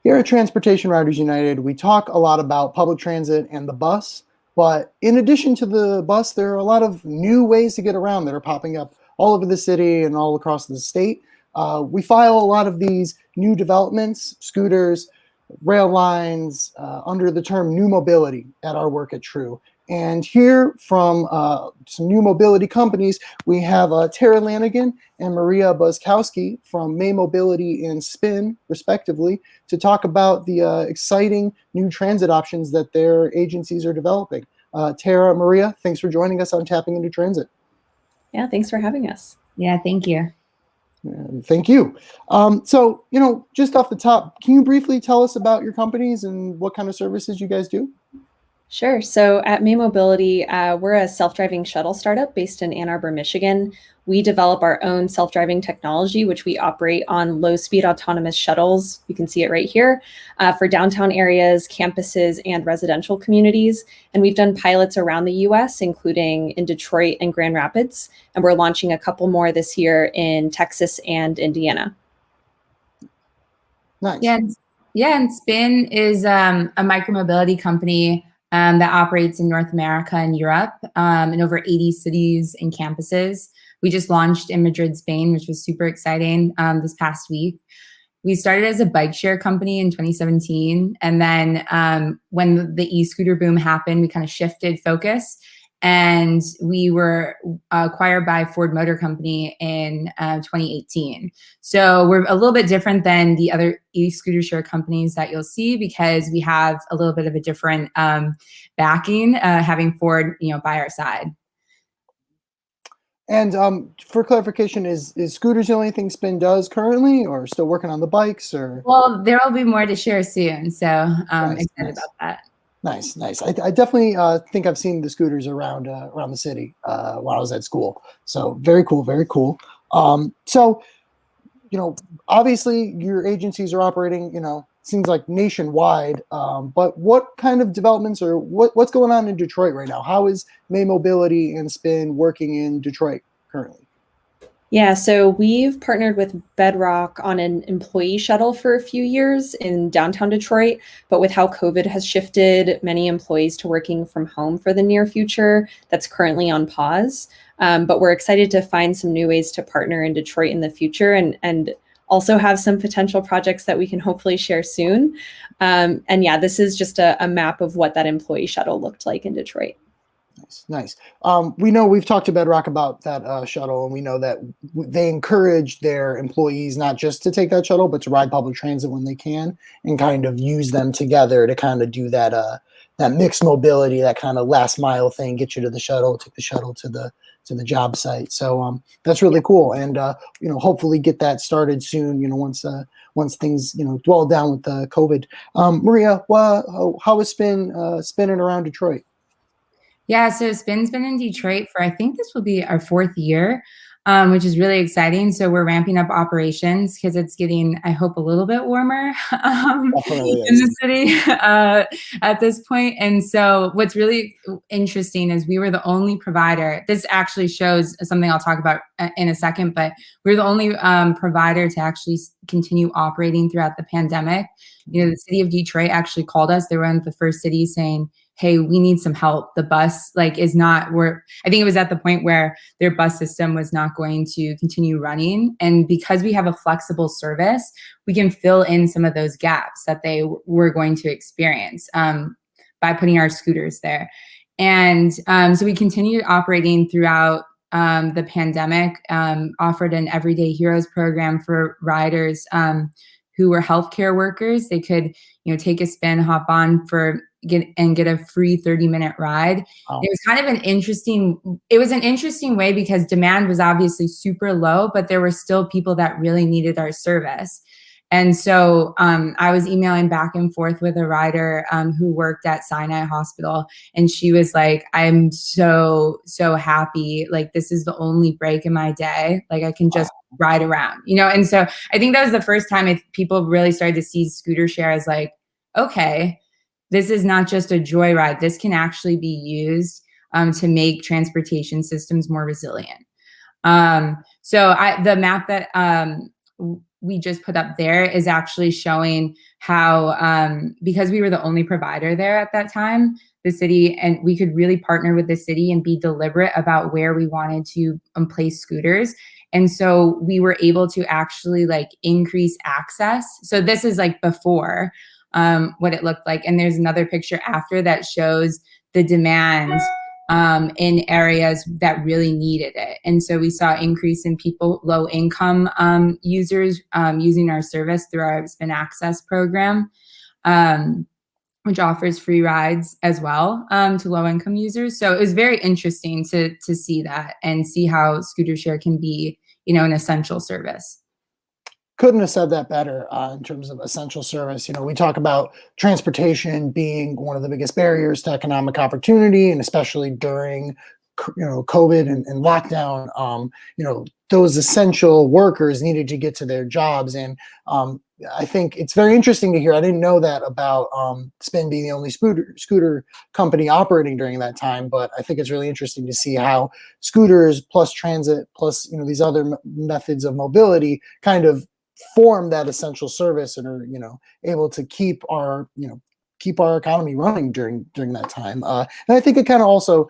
Here at Transportation Riders United, we talk a lot about public transit and the bus, but in addition to the bus, there are a lot of new ways to get around that are popping up all over the city and all across the state. We file a lot of these new developments, scooters, rail lines, under the term new mobility at our work at True. And here from some new mobility companies, we have Tara Lanigan and Maria Buczkowski from May Mobility and Spin, respectively, to talk about the exciting new transit options that their agencies are developing. Tara, Maria, thanks for joining us on Tapping into Transit. Yeah, thanks for having us. Yeah, thank you. Thank you. So, just off the top, can you briefly tell us about your companies and what kind of services you guys do? Sure. So at May Mobility, we're a self-driving shuttle startup based in Ann Arbor, Michigan. We develop our own self-driving technology, which we operate on low-speed autonomous shuttles. You can see it right here for downtown areas, campuses, and residential communities. And we've done pilots around the U.S., including in Detroit and Grand Rapids. And we're launching a couple more this year in Texas and Indiana. Nice. Yeah, and Spin is a micromobility company that operates in North America and Europe in over 80 cities and campuses. We just launched in Madrid, Spain, which was super exciting this past week. We started as a bike share company in 2017. And then when the e-scooter boom happened, we kind of shifted focus. And we were acquired by Ford Motor Company in 2018. So we're a little bit different than the other e-scooter share companies that you'll see because we have a little bit of a different backing, having Ford, by our side. And for clarification, is scooters the only thing Spin does currently, or still working on the bikes? Or well, there will be more to share soon. So excited about that. Nice. I definitely think I've seen the scooters around the city while I was at school. So very cool, very cool. So, obviously your agencies are operating, seems like nationwide. But what kind of developments or what's going on in Detroit right now? How is May Mobility and Spin working in Detroit currently? Yeah, so we've partnered with Bedrock on an employee shuttle for a few years in downtown Detroit, but with how COVID has shifted many employees to working from home for the near future, that's currently on pause. But we're excited to find some new ways to partner in Detroit in the future and also have some potential projects that we can hopefully share soon. And yeah, this is just a map of what that employee shuttle looked like in Detroit. Nice. We know we've talked to Bedrock about that shuttle, and we know that they encourage their employees not just to take that shuttle, but to ride public transit when they can, and kind of use them together to kind of do that mixed mobility, that kind of last mile thing, get you to the shuttle, take the shuttle to the job site. So that's really cool, and hopefully get that started soon. Once things dwell down with the COVID. Maria, how has Spin spinning around Detroit? Yeah, so Spin's been in Detroit for, I think this will be our 4th year, which is really exciting. So we're ramping up operations because it's getting, I hope, a little bit warmer in the city at this point. And so what's really interesting is we were the only provider. This actually shows something I'll talk about in a second, but we're the only provider to actually continue operating throughout the pandemic. The city of Detroit actually called us. They were one of the first cities saying, hey, we need some help. The bus I think it was at the point where their bus system was not going to continue running. And because we have a flexible service, we can fill in some of those gaps that they were going to experience by putting our scooters there. And so we continued operating throughout the pandemic, offered an Everyday Heroes program for riders who were healthcare workers. They could, take a spin, hop on get a free 30-minute ride. Wow. It was kind of an interesting way because demand was obviously super low, but there were still people that really needed our service. And so I was emailing back and forth with a rider who worked at Sinai Hospital, and she was like, I'm so happy. This is the only break in my day. I can just ride around, And so I think that was the first time people really started to see scooter share as okay, this is not just a joyride. This can actually be used to make transportation systems more resilient. So the map that we just put up there is actually showing how, because we were the only provider there at that time, the city, and we could really partner with the city and be deliberate about where we wanted to place scooters. And so we were able to actually like increase access. So this is like before what it looked like. And there's another picture after that shows the demand in areas that really needed it. And so we saw increase in people, low income users using our service through our Spin Access program, which offers free rides as well to low income users. So it was very interesting to see that and see how scooter share can be, an essential service. Couldn't have said that better in terms of essential service. We talk about transportation being one of the biggest barriers to economic opportunity, and especially during COVID and lockdown. Those essential workers needed to get to their jobs, and I think it's very interesting to hear. I didn't know that about Spin being the only scooter company operating during that time, but I think it's really interesting to see how scooters plus transit plus these other methods of mobility kind of form that essential service and are able to keep our economy running during that time. And I think it kind of also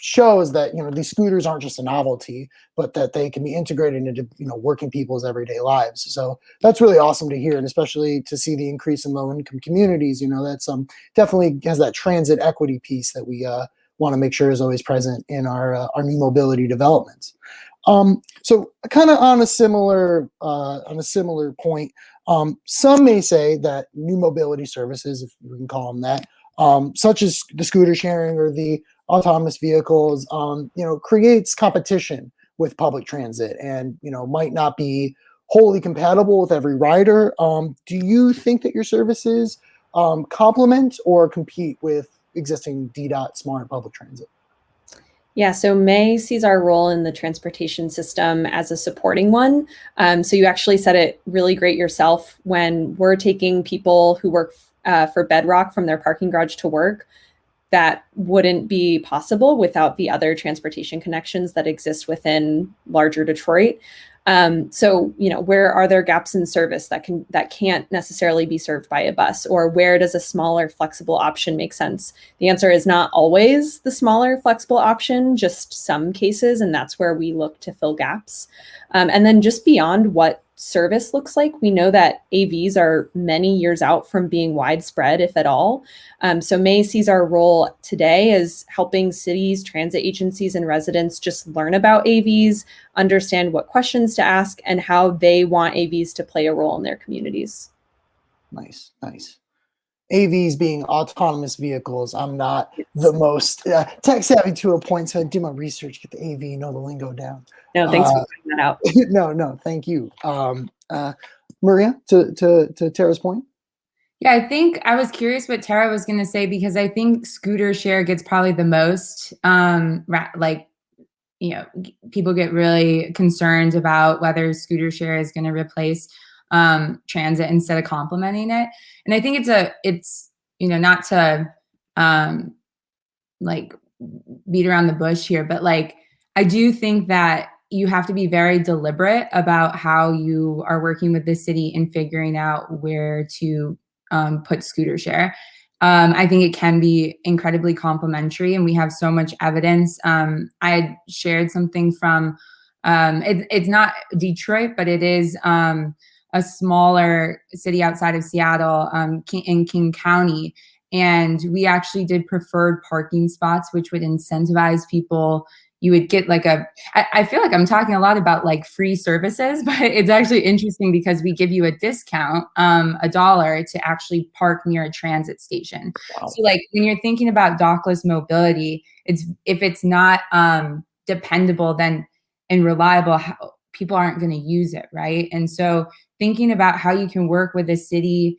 shows that these scooters aren't just a novelty, but that they can be integrated into working people's everyday lives. So that's really awesome to hear, and especially to see the increase in low income communities. That's definitely has that transit equity piece that we want to make sure is always present in our new mobility developments. So kind of on a similar point, some may say that new mobility services, if we can call them that, such as the scooter sharing or the autonomous vehicles, creates competition with public transit and, might not be wholly compatible with every rider. Do you think that your services complement or compete with existing DDOT smart public transit? Yeah, so May sees our role in the transportation system as a supporting one. So you actually said it really great yourself. When we're taking people who work for Bedrock from their parking garage to work, that wouldn't be possible without the other transportation connections that exist within larger Detroit. So, where are there gaps in service that can't necessarily be served by a bus, or where does a smaller flexible option make sense? The answer is not always the smaller flexible option, just some cases, and that's where we look to fill gaps. And then just beyond what service looks like, we know that AVs are many years out from being widespread, if at all. So May sees our role today as helping cities, transit agencies, and residents just learn about AVs, understand what questions to ask, and how they want AVs to play a role in their communities. Nice. AVs being autonomous vehicles. I'm not the most tech savvy to a point, so I do my research, get the AV, know the lingo down. No, thanks for pointing that out. No, thank you. Maria, to Tara's point. Yeah, I think I was curious what Tara was going to say, because I think scooter share gets probably the most, people get really concerned about whether scooter share is going to replace transit instead of complementing it. And I think it's not to beat around the bush here, but I do think that you have to be very deliberate about how you are working with the city in figuring out where to put scooter share. I think it can be incredibly complementary, and we have so much evidence. I had shared something from, it's not Detroit, but it is a smaller city outside of Seattle, in King County. And we actually did preferred parking spots, which would incentivize people. You would get I feel like I'm talking a lot about free services, but it's actually interesting because we give you a discount, $1 to actually park near a transit station. Wow. So when you're thinking about dockless mobility, if it's not dependable and reliable, people aren't going to use it, right? And so thinking about how you can work with the city,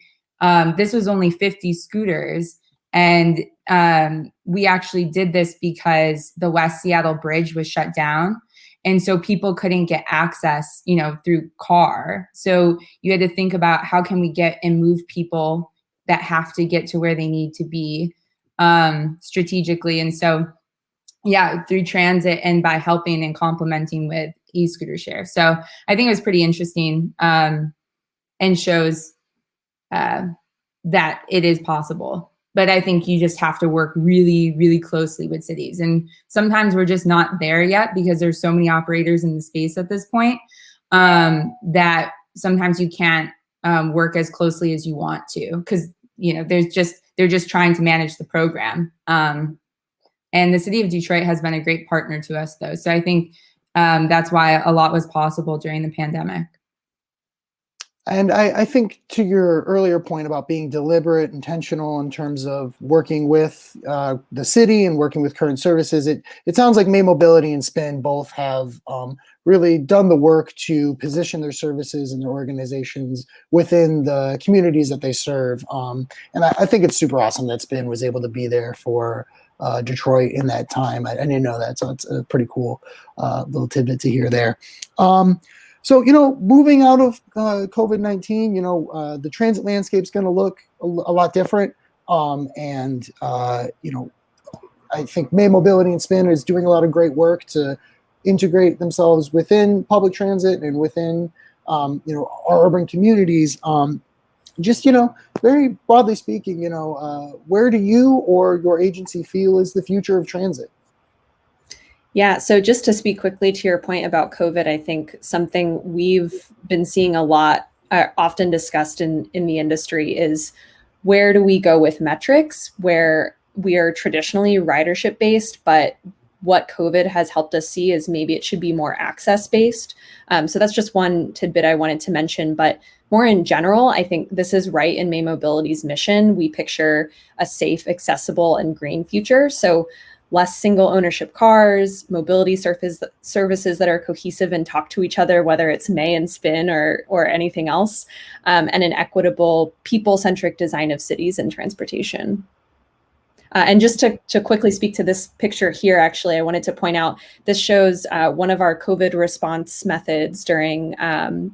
this was only 50 scooters. And we actually did this because the West Seattle Bridge was shut down. And so people couldn't get access, through car. So you had to think about how can we get and move people that have to get to where they need to be strategically. And so, yeah, through transit and by helping and complementing with e-scooter share. So I think it was pretty interesting, and shows that it is possible. But I think you just have to work really, really closely with cities. And sometimes we're just not there yet because there's so many operators in the space at this point, that sometimes you can't work as closely as you want to, because they're just trying to manage the program. And the city of Detroit has been a great partner to us, though. So I think that's why a lot was possible during the pandemic. And I think to your earlier point about being deliberate, intentional in terms of working with the city and working with current services, it sounds like May Mobility and Spin both have really done the work to position their services and their organizations within the communities that they serve. And I think it's super awesome that Spin was able to be there for Detroit in that time. I didn't know that, so it's a pretty cool little tidbit to hear there. So, moving out of COVID-19, the transit landscape is going to look a lot different. And I think May Mobility and Spin is doing a lot of great work to integrate themselves within public transit and within, our urban communities. Just, very broadly speaking, where do you or your agency feel is the future of transit? Yeah, so just to speak quickly to your point about COVID, I think something we've been seeing a lot, often discussed in the industry, is where do we go with metrics, where we are traditionally ridership based, but what COVID has helped us see is maybe it should be more access based. So that's just one tidbit I wanted to mention, but more in general, I think this is right in May Mobility's mission. We picture a safe, accessible, and green future. So less single ownership cars, mobility services that are cohesive and talk to each other, whether it's May and Spin or anything else, and an equitable, people-centric design of cities and transportation. And just to quickly speak to this picture here, actually, I wanted to point out, this shows one of our COVID response methods during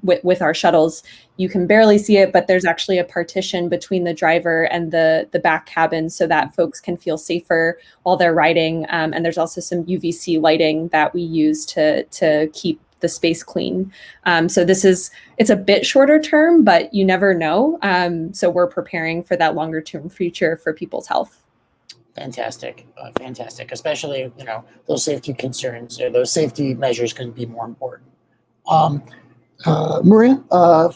with our shuttles. You can barely see it, but there's actually a partition between the driver and the back cabin so that folks can feel safer while they're riding. And there's also some UVC lighting that we use to keep the space clean. So it's a bit shorter term, but you never know. So we're preparing for that longer term future for people's health. Fantastic, fantastic. Especially, those safety concerns or those safety measures can be more important. Maria,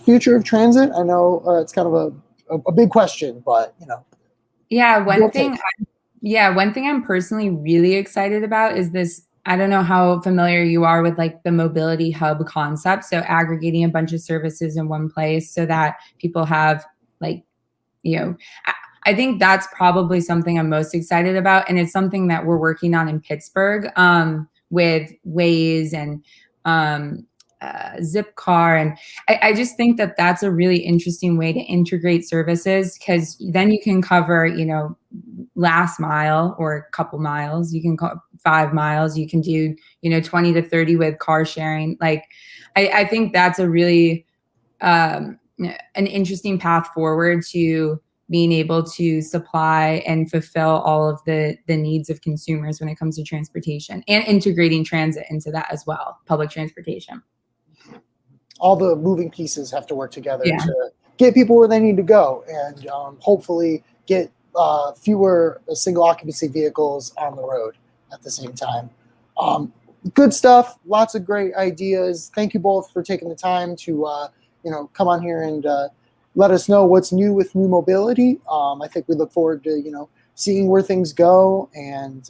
future of transit. I know it's kind of a big question, but Yeah, one thing I'm personally really excited about is this. I don't know how familiar you are with like the mobility hub concept. So aggregating a bunch of services in one place so that people have I think that's probably something I'm most excited about. And it's something that we're working on in Pittsburgh with Waze and Zipcar. And I just think that that's a really interesting way to integrate services, because then you can cover, last mile or a couple miles. You can call 5 miles. You can do, 20 to 30 with car sharing. Like, I think that's a really an interesting path forward to being able to supply and fulfill all of the needs of consumers when it comes to transportation, and integrating transit into that as well, public transportation. All the moving pieces have to work together to get people where they need to go, and hopefully get fewer single occupancy vehicles on the road at the same time. Good stuff. Lots of great ideas. Thank you both for taking the time to come on here and let us know what's new with New Mobility. I think we look forward to, seeing where things go. And,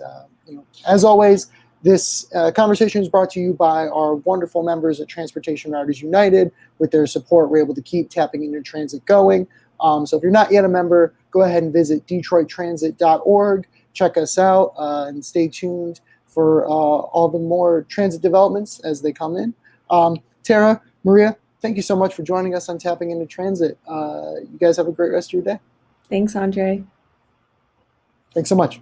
as always, this conversation is brought to you by our wonderful members at Transportation Riders United. With their support, we're able to keep tapping into transit going. So if you're not yet a member, go ahead and visit DetroitTransit.org. Check us out and stay tuned for all the more transit developments as they come in. Tara, Maria, thank you so much for joining us on Tapping into Transit. You guys have a great rest of your day. Thanks, Andre. Thanks so much.